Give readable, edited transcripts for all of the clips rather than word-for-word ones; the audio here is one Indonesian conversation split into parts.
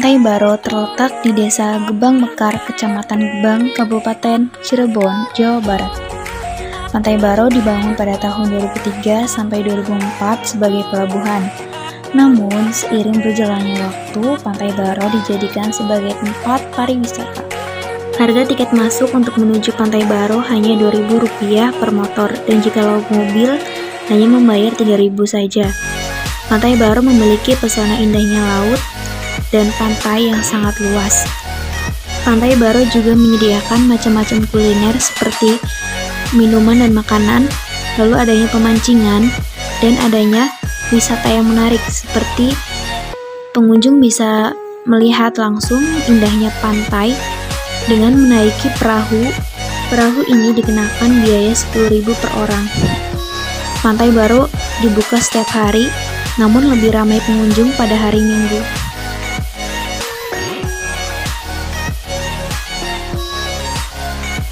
Pantai Baro terletak di Desa Gebang Mekar, Kecamatan Gebang, Kabupaten Cirebon, Jawa Barat. Pantai Baro dibangun pada tahun 2003 sampai 2004 sebagai pelabuhan. Namun, seiring berjalannya waktu, Pantai Baro dijadikan sebagai tempat pariwisata. Harga tiket masuk untuk menuju Pantai Baro hanya Rp2.000 per motor, dan jikalau mobil hanya membayar Rp3.000 saja. Pantai Baro memiliki pesona indahnya laut dan pantai yang sangat luas. Pantai Baro juga menyediakan macam-macam kuliner seperti minuman dan makanan, lalu adanya pemancingan, dan adanya wisata yang menarik seperti pengunjung bisa melihat langsung indahnya pantai dengan menaiki perahu. Perahu ini dikenakan biaya Rp10.000 per orang. Pantai Baro dibuka setiap hari, namun lebih ramai pengunjung pada hari Minggu.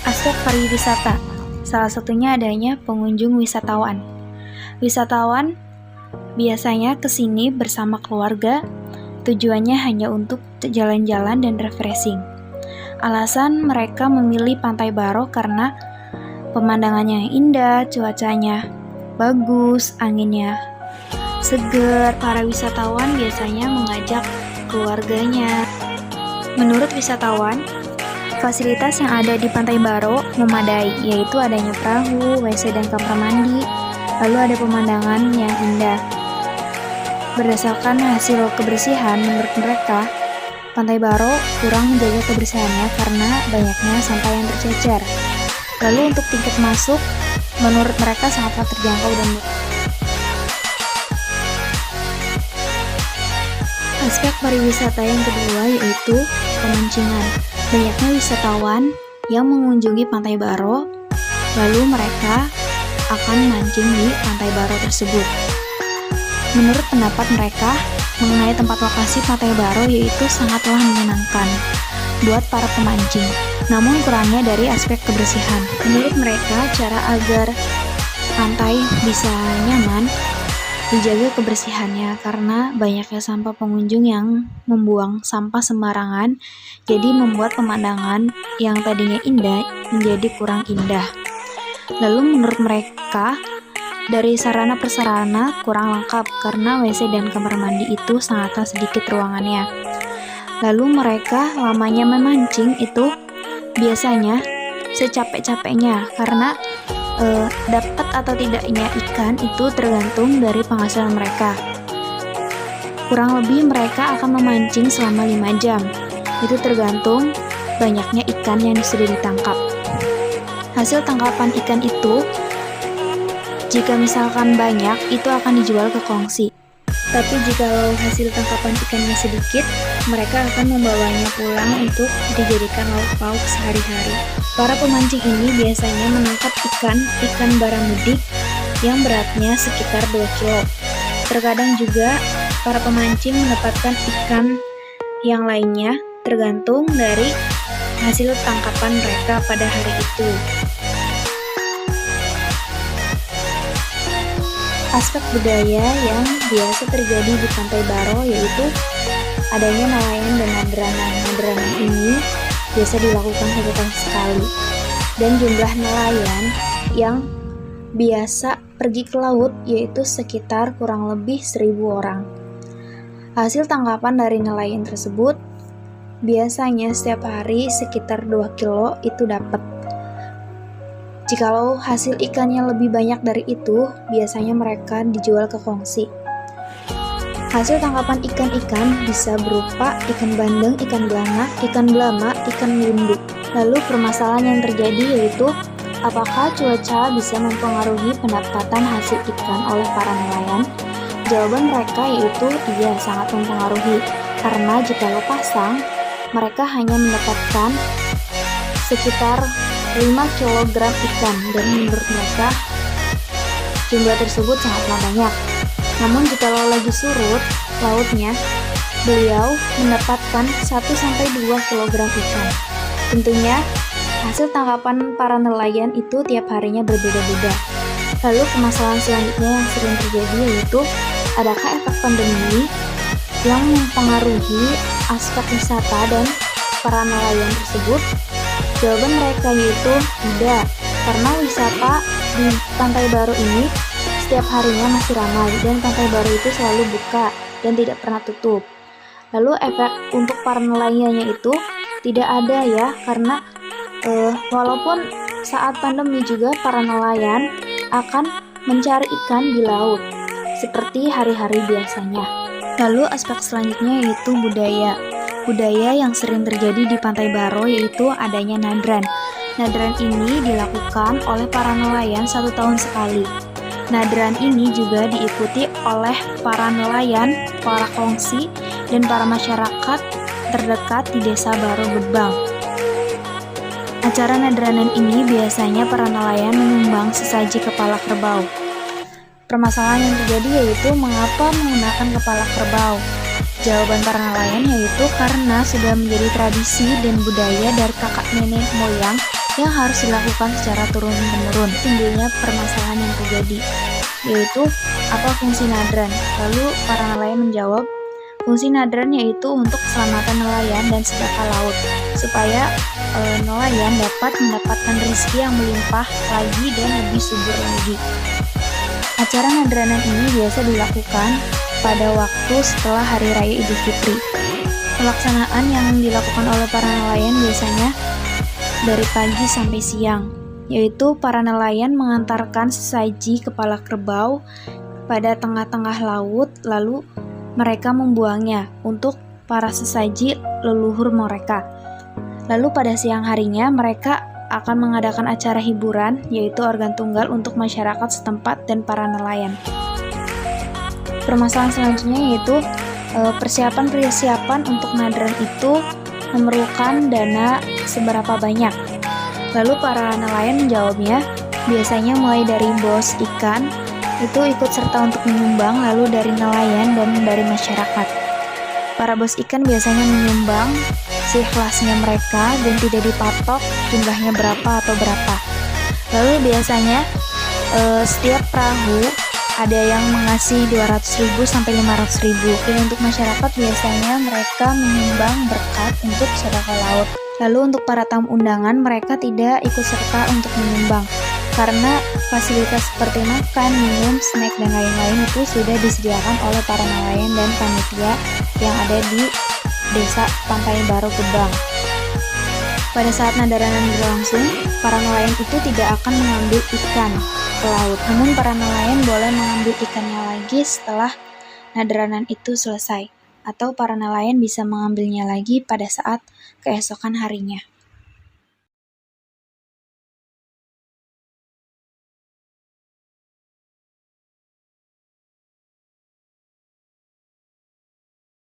Aspek pariwisata, salah satunya adanya pengunjung wisatawan. Wisatawan biasanya ke sini bersama keluarga, tujuannya hanya untuk jalan-jalan dan refreshing. Alasan mereka memilih Pantai Baro karena pemandangannya yang indah, cuacanya bagus, anginnya segar. Para wisatawan biasanya mengajak keluarganya. Menurut wisatawan, fasilitas yang ada di Pantai Baro memadai, yaitu adanya perahu, WC dan kamar mandi, lalu ada pemandangan yang indah. Berdasarkan hasil kebersihan, menurut mereka, Pantai Baro kurang menjaga kebersihannya karena banyaknya sampah yang tercecer. Lalu untuk tiket masuk, menurut mereka sangatlah terjangkau dan murah. Aspek pariwisata yang kedua yaitu pemancingan. Banyaknya wisatawan yang mengunjungi Pantai Baro, lalu mereka akan mancing di Pantai Baro tersebut. Menurut pendapat mereka, mengenai tempat lokasi Pantai Baro yaitu sangatlah menyenangkan buat para pemancing, namun kurangnya dari aspek kebersihan. Menurut mereka, cara agar pantai bisa nyaman, dijaga kebersihannya karena banyaknya sampah pengunjung yang membuang sampah sembarangan, jadi membuat pemandangan yang tadinya indah menjadi kurang indah. Lalu menurut mereka, dari sarana prasarana kurang lengkap karena WC dan kamar mandi itu sangatlah sedikit ruangannya. Lalu mereka lamanya memancing itu biasanya secapek-capeknya karena dapat atau tidaknya ikan itu tergantung dari penghasilan mereka. Kurang lebih mereka akan memancing selama 5 jam. Itu tergantung banyaknya ikan yang sudah ditangkap. Hasil tangkapan ikan itu, jika misalkan banyak, itu akan dijual ke kongsi. Tapi jika hasil tangkapan ikannya sedikit, mereka akan membawanya pulang untuk dijadikan lauk pauk sehari-hari. Para pemancing ini biasanya menangkap ikan baramudik yang beratnya sekitar 2 kilo. Terkadang juga para pemancing mendapatkan ikan yang lainnya tergantung dari hasil tangkapan mereka pada hari itu. Aspek budaya yang biasa terjadi di Pantai Baro yaitu adanya nelayan dan madranan. Madranan ini biasa dilakukan 1 tahun sekali, dan jumlah nelayan yang biasa pergi ke laut yaitu sekitar kurang lebih 1.000 orang. Hasil tangkapan dari nelayan tersebut biasanya setiap hari sekitar 2 kilo itu dapat. Jikalau hasil ikannya lebih banyak dari itu, biasanya mereka dijual ke kongsi. Hasil tangkapan ikan-ikan bisa berupa ikan bandeng, ikan belana, ikan belama, ikan lundu. Lalu permasalahan yang terjadi yaitu, apakah cuaca bisa mempengaruhi pendapatan hasil ikan oleh para nelayan? Jawaban mereka yaitu iya, sangat mempengaruhi. Karena jikalau pasang, mereka hanya mendapatkan sekitar 5 kg ikan, dan menurut mereka jumlah tersebut sangatlah banyak. Namun jikalau lagi surut lautnya, beliau mendapatkan 1-2 kg ikan. Tentunya hasil tangkapan para nelayan itu tiap harinya berbeda-beda. Lalu permasalahan selanjutnya yang sering terjadi yaitu, adakah efek pandemi yang mempengaruhi aspek wisata dan para nelayan tersebut? Jawaban mereka yaitu tidak, karena wisata di Pantai Baru ini setiap harinya masih ramai dan Pantai Baru itu selalu buka dan tidak pernah tutup. Lalu efek untuk para nelayannya itu tidak ada ya, karena walaupun saat pandemi juga para nelayan akan mencari ikan di laut seperti hari-hari biasanya. Lalu aspek selanjutnya yaitu budaya. Budaya yang sering terjadi di Pantai Baro yaitu adanya nadran. Nadran ini dilakukan oleh para nelayan 1 tahun sekali. Nadran ini juga diikuti oleh para nelayan, para kongsi, dan para masyarakat terdekat di desa Baro Gebang. Acara nadranan ini biasanya para nelayan menyumbang sesaji kepala kerbau. Permasalahan yang terjadi yaitu mengapa menggunakan kepala kerbau? Jawaban para nelayan yaitu karena sudah menjadi tradisi dan budaya dari kakak nenek moyang yang harus dilakukan secara turun-temurun. Timbulnya permasalahan yang terjadi, yaitu apa fungsi nadran? Lalu para nelayan menjawab, fungsi nadran yaitu untuk keselamatan nelayan dan sedekah laut, supaya nelayan dapat mendapatkan rezeki yang melimpah lagi dan lebih subur lagi. Acara nadranan ini biasa dilakukan pada waktu setelah Hari Raya Idul Fitri. Pelaksanaan yang dilakukan oleh para nelayan biasanya dari pagi sampai siang, yaitu para nelayan mengantarkan sesaji kepala kerbau pada tengah-tengah laut, lalu mereka membuangnya untuk para sesaji leluhur mereka. Lalu pada siang harinya mereka akan mengadakan acara hiburan, yaitu organ tunggal untuk masyarakat setempat dan para nelayan. Permasalahan selanjutnya yaitu persiapan untuk nadran itu memerlukan dana seberapa banyak. Lalu para nelayan menjawabnya, biasanya mulai dari bos ikan itu ikut serta untuk menyumbang, lalu dari nelayan dan dari masyarakat. Para bos ikan biasanya menyumbang seikhlasnya mereka dan tidak dipatok jumlahnya berapa atau berapa. Lalu biasanya setiap perahu ada yang mengasih 200.000 sampai 500.000. Dan untuk masyarakat biasanya mereka menyumbang berkat untuk sedekah laut. Lalu untuk para tamu undangan mereka tidak ikut serta untuk menyumbang, karena fasilitas seperti makan, minum, snack, dan lain-lain itu sudah disediakan oleh para nelayan dan panitia yang ada di desa Pantai Baro Gebang. Pada saat nadranan berlangsung, para nelayan itu tidak akan mengambil ikan ke laut, namun para nelayan boleh mengambil ikannya lagi setelah nadranan itu selesai, atau para nelayan bisa mengambilnya lagi pada saat keesokan harinya.